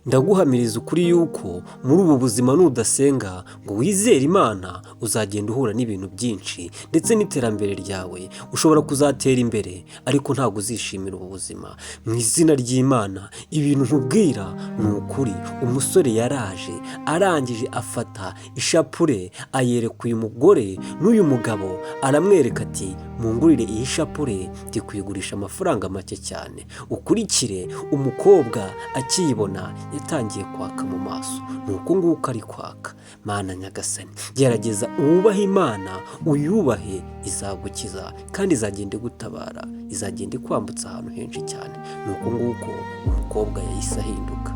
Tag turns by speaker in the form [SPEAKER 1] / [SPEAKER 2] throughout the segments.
[SPEAKER 1] Ndaguhamiriza ukuri yuko muri ubu buzima nudasenga ngo wizere Imana uzagenda uhura n'ibintu byinshi ndetse n'iterambere ryawe ushobora kuzatera imbere ariko ntabwo uzishimira ubu buzima. Mu izina ry'Imana ibintu nkubwira ni ukuri. Umusore yaraje arangije afata ishapure ayereka uyu mugore n'uyu mugabo aramwereka ati mungurire iyi shapure ndi kuyigurisha amafaranga make cyane. Ukurikire umukobwa akiyibona yatangiye kwaka mu maso, nuko nguko ari kwaka. Mana nyagasani, gerageza wubahe Imana, uyubahe, izagukiza kandi izagenda igutabara, izagenda ikwambutsa ahantu henshi cyane. Nuko nguko umukobwa yahise ahinduka.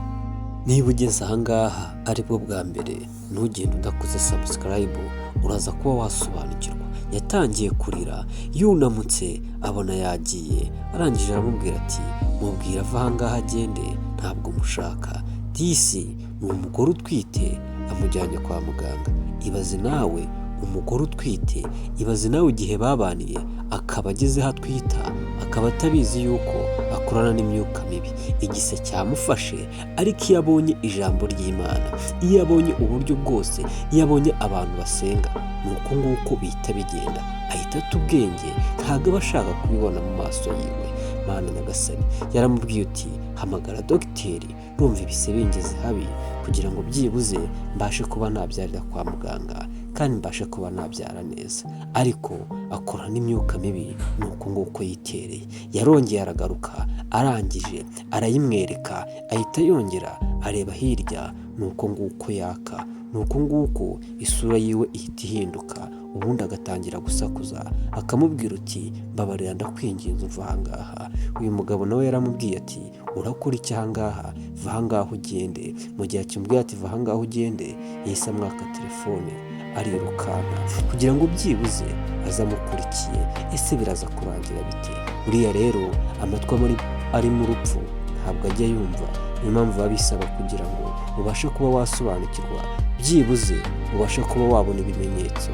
[SPEAKER 1] Niba ugeze ahangaha ari bwo bwa mbere, ntugende udakoze subscribe, uraza kuba wasobanukirwa. Yatangiye kurira, yunamutse abona yagiye, arangije aramubwira ati mubwira ava ahangaha agende, ntabwo mushaka. Disi ni umugore utwite amujyanye kwa muganga. Ibaze nawe umugore utwite, ibaze nawe igihe babaniye akaba ageze aho atwita, akaba atabizi yuko akorana n'imyuka mibi. Igise cyamufashe, ariko iyo abonye ijambo ry'Imana, iyo abonye uburyo bwose, iyo abonye abantu basenga, nuko nguko bihita bigenda, ahita ata ubwenge, ntabwo aba ashaka kubibona mu maso yiwe. Mana nyagasani, yaramubwiye uti hamagara dogiteri, numva ibise bingeze habi, kugira ngo byibuze mbashe kuba nabyarira kwa muganga kandi mbashe kuba nabyara neza. Ariko akora n'imyuka mibi, nuko nguko yitereye. Yarongeye aragaruka, arangije arayimwereka, ahita yongera areba hirya, nuko nguko yaka, nuko nguko isura yiwe ihita ihinduka. Ubundi agatangira gusakuza, akamubwira uti mbabarira ndakwinginze uva ahangaha. Uyu mugabo nawe yaramubwiye ati urakora iki ahangaha, va ahangaha ugende. Mu gihe akimubwira ati va ahangaha ugende, yahise amwaka telefone arirukanka kugira ngo byibuze aze amukurikiye. Ese biraza kurangira bite? Uriya rero amatwi ari mu rupfu ntabwo ajya yumva. Niyo mpamvu biba bisaba kugira ngo ubashe kuba wasobanukirwa, byibuze ubashe kuba wabona ibimenyetso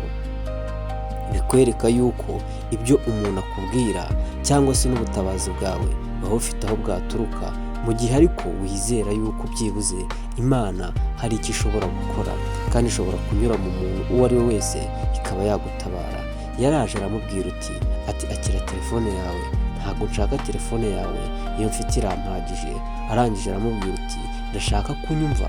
[SPEAKER 1] bikwereka yuko ibyo umuntu akubwira cyangwa se n'ubutabazi bwawe buba bufite aho bwaturuka, mu gihe ariko wizera yuko byibuze Imana hari icyo ishobora gukora kandi ishobora kunyura mu muntu uwo ari we wese ikaba yagutabara. Yaraje aramubwira ati akira telefone yawe, ntabwo nshaka telefone yawe, iyo mfite irampagije. Arangije aramubwira uti ndashaka kunyumva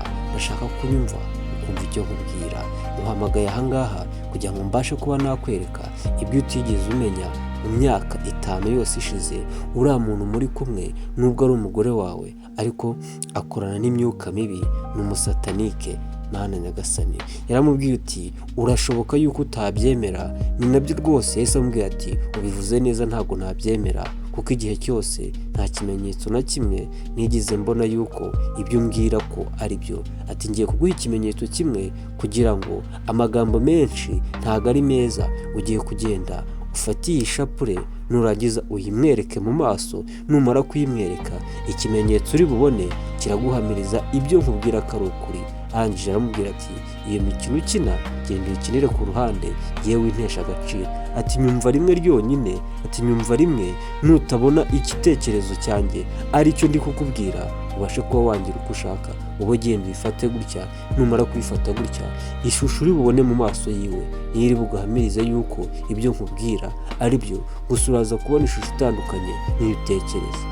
[SPEAKER 1] ukumva icyo nkubwira. Muhamagaye ahangaha kugira ngo mbashe kuba nakwereka ibyo utigeze umenya mu myaka 5 yose ishize. Uriya muntu muri kumwe nubwo ari umugore wawe, ariko akorana n'imyuka mibi, ni umusatanike. Mana nyagasani, yaramubwiye uti urashoboka yuko utabyemera. Ni nabyo rwose yahise amubwira ati ubivuze neza, ntabwo nabyemera, kuko igihe cyose nta kimenyetso na kimwe nigeze mbona yuko ibyo umbwira ko ari byo. Ati ngiye kuguha ikimenyetso kimwe kugira ngo amagambo menshi ntabwo ari meza. Ugiye kugenda ufate iyi shapure, nurangiza uyimwereke mu maso. Numara kuyimwereka, ikimenyetso uri bubone kiraguhamiriza ibyo nkubwira ko ari ukuri. Arangije aramubwira ati iyo mikino ukina genda uyikinire ku ruhande, yewe wintesha agaciro. Ati nyumva rimwe ryonyine, ati nyumva rimwe, nutabona igitekerezo cyanjye aricyo ndi kukubwira ubashe kuba wangira uko ushaka, wowe genda uyifate gutya. Numara kuyifata gutya, ishusho uri bubone mu maso yiwe niyo iri buguhamirize yuko ibyo nkubwira ari byo, gusa uraza kubona ishusho itandukanye n'iyo utekereza.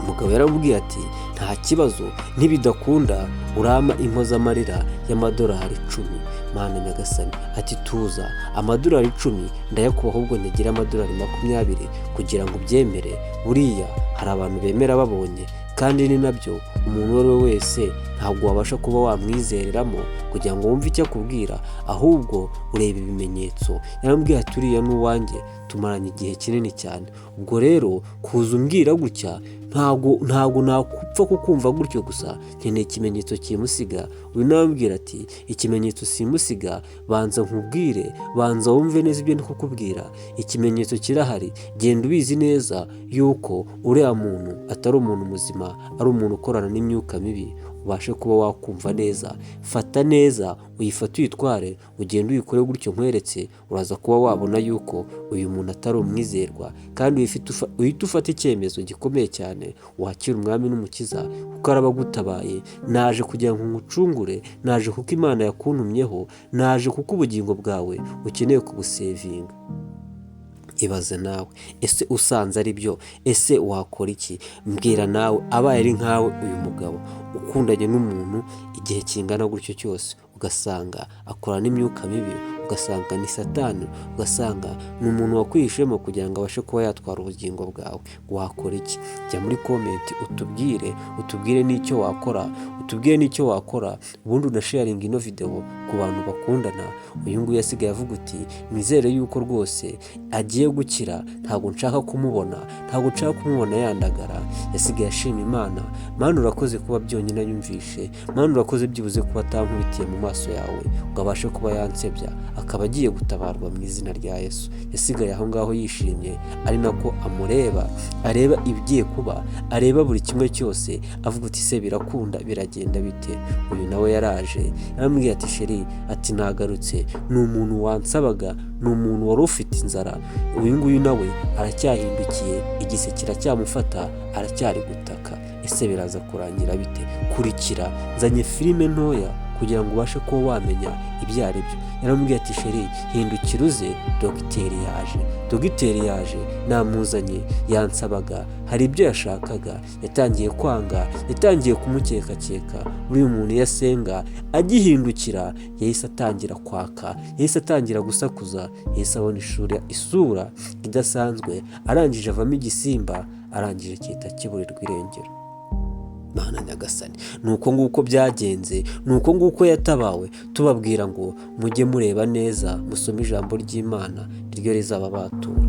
[SPEAKER 1] Umugabo yaramubwiye ati nta kibazo, ntibidakunda urama impozamarira y'amadolari 10. Mana nyagasani, ati tuza, amadolari 10 ndayakuba, ahubwo ntegera amadolari 20 kugira ngo ubyemere. Buriya hari abantu bemera babonye, kandi ni nabyo umuntu uwo ari we wese ntabwo wabasha kuba wamwizereramo kugira ngo wumve icyo akubwira, ahubwo ureba ibimenyetso. Yaramubwiye ati uriya n'uwanjye tumaranye igihe kinini cyane, ubwo rero kuza umbwira gutya ntabwo nakupfa kukumva gutyo gusa, nkeneye ikimenyetso kimusiga. Uyu nawe ambwira ati ikimenyetso simusiga, banza nkubwire, banza wumve neza ibyo ndi kukubwira. Ikimenyetso kirahari, genda ubizi neza yuko uriya muntu atari umuntu muzima, ari umuntu ukorana n'imyuka mibi. ubashe kuba wakumva neza. Fata neza, uyifate uyitware, ugende uyikore gutyo nkweretse, uraza kuba wabona yuko uyu muntu atari umwizerwa, kandi uhita ufata icyemezo gikomeye cyane, wakira umwami n'umukiza, kuko araba agutabaye. Naje kugira ngo ngucungure, naje kuko Imana yakuntumyeho, naje kuko ubugingo bwawe ukeneye kubusevinga. Ibaze nawe, ese usanze ari byo, ese wakora iki? Mbwira nawe, abaye ari nkawe uyu mugabo ukundanye n'umuntu igihe kingana gutyo cyose, ugasanga akora n'imyuka mibi, ugasanga ni Satani, ugasanga ni umuntu wakwihishemo kugira ngo abashe kuba yatwara ubugingo bwawe, wakora iki? Jya muri komenti utubwire n'icyo wakora, ubundi unasharinga ino video ku bantu bakundana. Uyu nguyu yasigaye avuga uti nizere yuko rwose agiye gukira, ntabwo nshaka kumubona yandagara. Yasigaye ashima Imana. Mana urakoze kuba byonyine yumvishe, Mana urakoze byibuze kuba atankubitiye mu maso yawe ngo abashe kuba yansebya, akaba agiye gutabarwa mu izina rya Yesu. Yasigaye aho ngaho yishimye, ari nako areba ibigiye kuba, areba buri kimwe cyose, avuga uti se birakunda, biragenda bite? Uyu nawe yaraje yaramubwiye ati sheri, ati nagarutse, ni umuntu wansabaga, ni umuntu wari ufite inzara. Uyu nguyu nawe aracyahindukiye, igise kiracyamufata, aracyari gutaka. Ese biraza kurangira bite? Kurikira, nzanye filime ntoya kugira ngo ubashe kuba wamenya ibyo ari byo. Yaramubwiye ati sheri, hindukira uze, dogiteri yaje, namuzanye, yansabaga, hari ibyo yashakaga, yatangiye kwanga, yatangiye kumukekakeka. Uyu muntu iyo asenga agihindukira, yahise atangira kwaka, yahise atangira gusakuza, yahise abona isura idasanzwe, arangije avamo igisimba, arangije cyita kiburirwa irengero. Mana nyagasani, nuko nguko byagenze, nuko nguko yatabawe. Tubabwira ngo mujye mureba neza, musome ijambo ry'Imana, niryo rizaba batura.